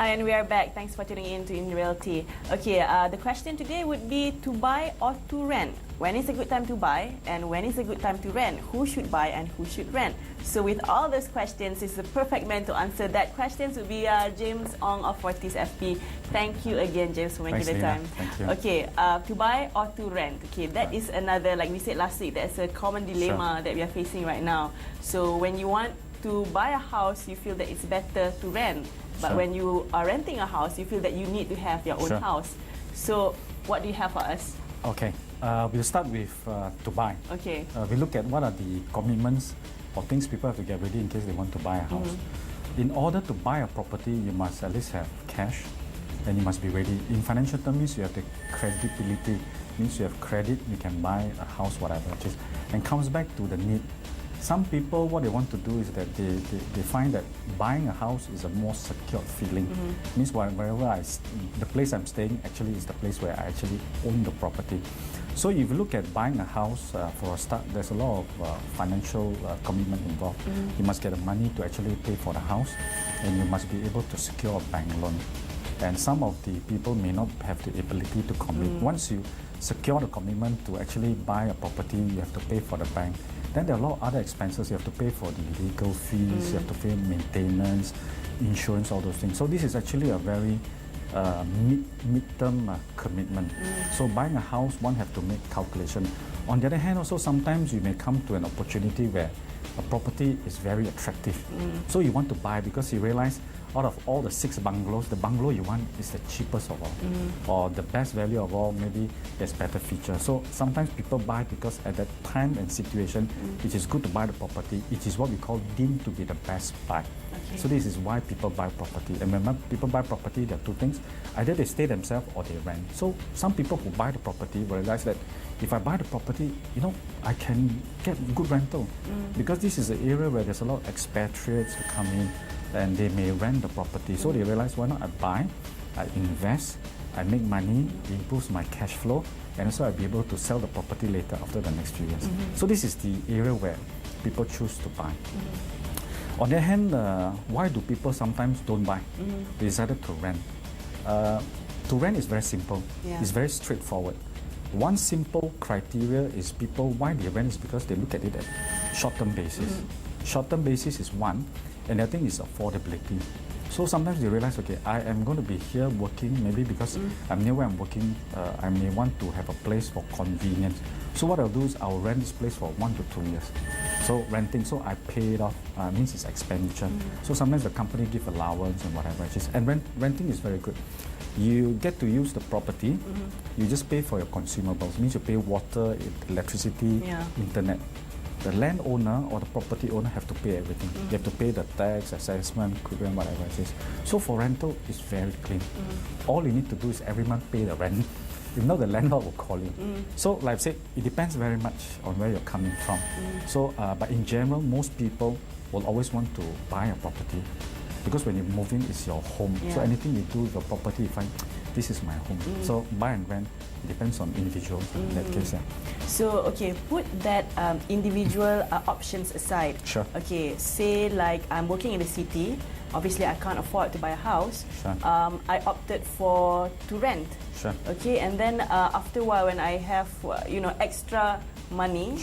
And we are back. Thanks for tuning in to Realty. Okay, the question today would be to buy or to rent. When is a good time to buy and when is a good time to rent? Who should buy and who should rent? So with all those questions, is the perfect man to answer that questions would be James Ong of Fortis FP. Thank you again, James, for making the time. Thank you. Okay, to buy or to rent. Okay, that is another, like we said last week, that's a common dilemma that we are facing right now. So when you want to buy a house, you feel that it's better to rent. But when you are renting a house, you feel that you need to have your own house. So what do you have for us? Okay, we'll start with to buy. Okay. We look at what are the commitments or things people have to get ready in case they want to buy a house. In order to buy a property, you must at least have cash and you must be ready. In financial terms, you have the credibility, means you have credit, you can buy a house, whatever it is. And comes back to the need. Some people, what they want to do is that they find that buying a house is a more secure feeling. Means wherever the place I'm staying actually is the place where I actually own the property. So if you look at buying a house, for a start, there's a lot of financial commitment involved. You must get the money to actually pay for the house, and you must be able to secure a bank loan. And some of the people may not have the ability to commit. Once you secure the commitment to actually buy a property, you have to pay for the bank. Then there are a lot of other expenses. You have to pay for the legal fees, you have to pay maintenance, insurance, all those things. So this is actually a very mid-term commitment. So buying a house, one have to make calculation. On the other hand, also sometimes you may come to an opportunity where a property is very attractive. So you want to buy because you realize out of all the 6 bungalows, the bungalow you want is the cheapest of all, or the best value of all, maybe there's better features. So sometimes people buy because at that time and situation, it is good to buy the property. It is what we call deemed to be the best buy. So this is why people buy property. And when people buy property, there are 2 things. Either they stay themselves or they rent. So some people who buy the property realize that if I buy the property, you know, I can get good rental. Because this is an area where there's a lot of expatriates who come in and they may rent the property. So they realize, why not I buy, I invest, I make money, it improves my cash flow, and also I'll be able to sell the property later after the next few years. So this is the area where people choose to buy. On the other hand, why do people sometimes don't buy? They decided to rent. To rent is very simple. It's very straightforward. One simple criteria is people, why they rent is because they look at it at short-term basis. Short-term basis is one, and the other thing is affordability. So sometimes you realize, okay, I am going to be here working, maybe because I'm near where I'm working, I may want to have a place for convenience. So what I'll do is I'll rent this place for 1 to 2 years. So renting, so I pay it off, means it's expenditure. So sometimes the company give allowance and whatever it is. And renting is very good. You get to use the property, you just pay for your consumables, means you pay water, electricity, internet. The landowner or the property owner have to pay everything. You have to pay the tax, assessment, whatever it is. So for rental, it's very clean. All you need to do is every month pay the rent. If not, the landlord will call you. So like I said, it depends very much on where you're coming from. So, but in general, most people will always want to buy a property because when you move in, it's your home. So anything you do with your property, you find, this is my home. So buy and rent, it depends on individuals in that case. So, okay, put that individual options aside. Sure. Okay, say like I'm working in the city. Obviously, I can't afford to buy a house. Sure. I opted to rent. Sure. Okay, and then after a while, when I have extra money,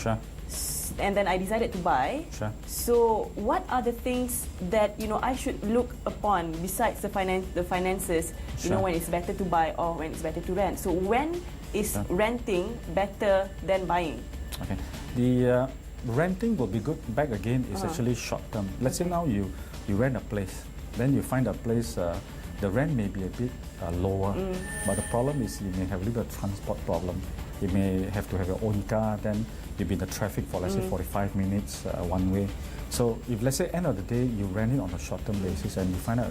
and then I decided to buy. So, what are the things that I should look upon besides the finances? You know, when it's better to buy or when it's better to rent. So, when is renting better than buying? Okay, the renting will be good. Back again is actually short term. Let's say now you rent a place, then you find a place. The rent may be a bit lower, but the problem is you may have a little transport problem. You may have to have your own car, then you'll be in the traffic for let's say 45 minutes one way. So if let's say end of the day you rent it on a short-term basis and you find out,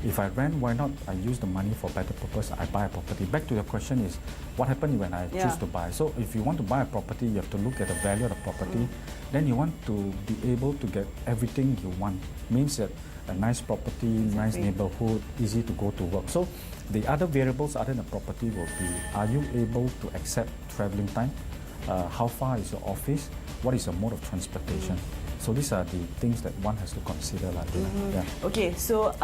if I rent, why not I use the money for better purpose, I buy a property. Back to your question is, what happens when I choose to buy? So if you want to buy a property, you have to look at the value of the property. Then you want to be able to get everything you want. Means that a nice property, nice neighborhood, easy to go to work. So the other variables other than property will be, are you able to accept traveling time? How far is your office? What is your mode of transportation? So these are the things that one has to consider. Okay, so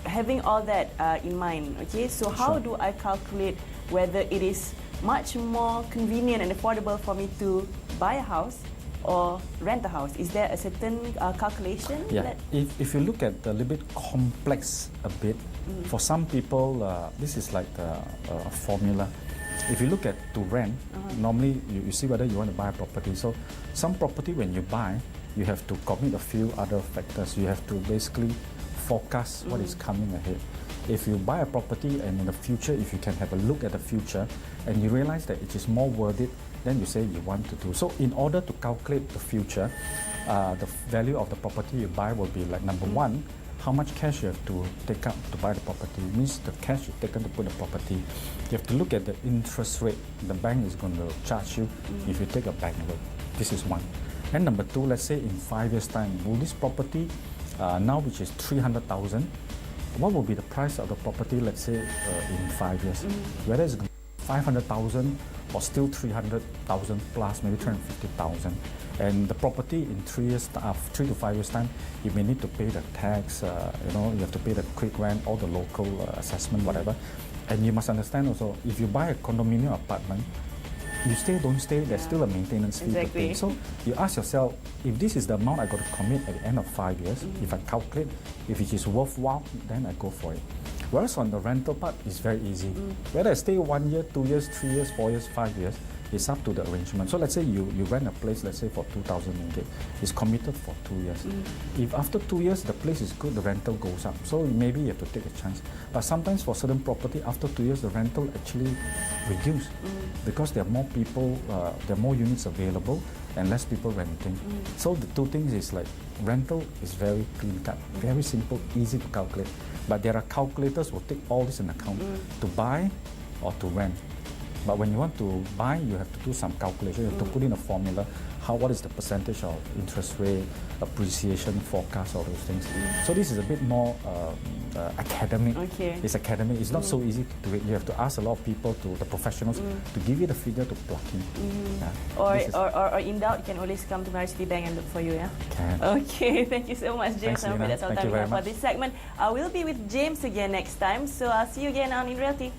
having all that in mind, okay, so how do I calculate whether it is much more convenient and affordable for me to buy a house or rent a house? Is there a certain calculation? Yeah, if you look at a little bit complex a bit, for some people, this is like a formula. If you look at to rent, normally you see whether you want to buy a property. So some property when you buy, you have to commit a few other factors. You have to basically forecast what is coming ahead. If you buy a property and in the future, if you can have a look at the future and you realize that it is more worth it, then you say you want to do. So in order to calculate the future, the value of the property you buy will be like number one, how much cash you have to take out to buy the property. It means the cash you've taken to put the property. You have to look at the interest rate the bank is going to charge you if you take a bank loan. This is one. And number two, let's say in 5 years' time, will this property now which is 300,000, what will be the price of the property, let's say in 5 years? Whether it's 500,000 or still 300,000 plus, maybe 350,000. And the property in 3 to 5 years time, you may need to pay the tax, you have to pay the quick rent, all the local assessment, whatever. And you must understand also, if you buy a condominium apartment, you stay, don't stay, there's still a maintenance fee to pay. So you ask yourself, if this is the amount I got to commit at the end of 5 years, if I calculate, if it is worthwhile, then I go for it. Whereas on the rental part, it's very easy. Whether I stay 1 year, 2 years, 3 years, 4 years, 5 years, it's up to the arrangement. So let's say you rent a place, let's say for 2,000 ringgit. It's committed for 2 years. If after 2 years the place is good, the rental goes up. So maybe you have to take a chance. But sometimes for certain property, after 2 years, the rental actually reduces because there are more people, there are more units available and less people renting. So the two things is like rental is very clean cut, very simple, easy to calculate. But there are calculators who take all this in account to buy or to rent. But when you want to buy, you have to do some calculation. You have to put in a formula. What is the percentage of interest rate, appreciation, forecast, all those things. So this is a bit more academic. Okay. It's academic. It's not so easy to do it. You have to ask a lot of people, the professionals, to give you the figure to plug in. Yeah. Or in doubt, you can always come to Mari City Bank and look for you. Yeah. Can. Okay. Thank you so much, James. Thanks, That's all time we have for this segment. We'll be with James again next time. So I'll see you again on In Realty.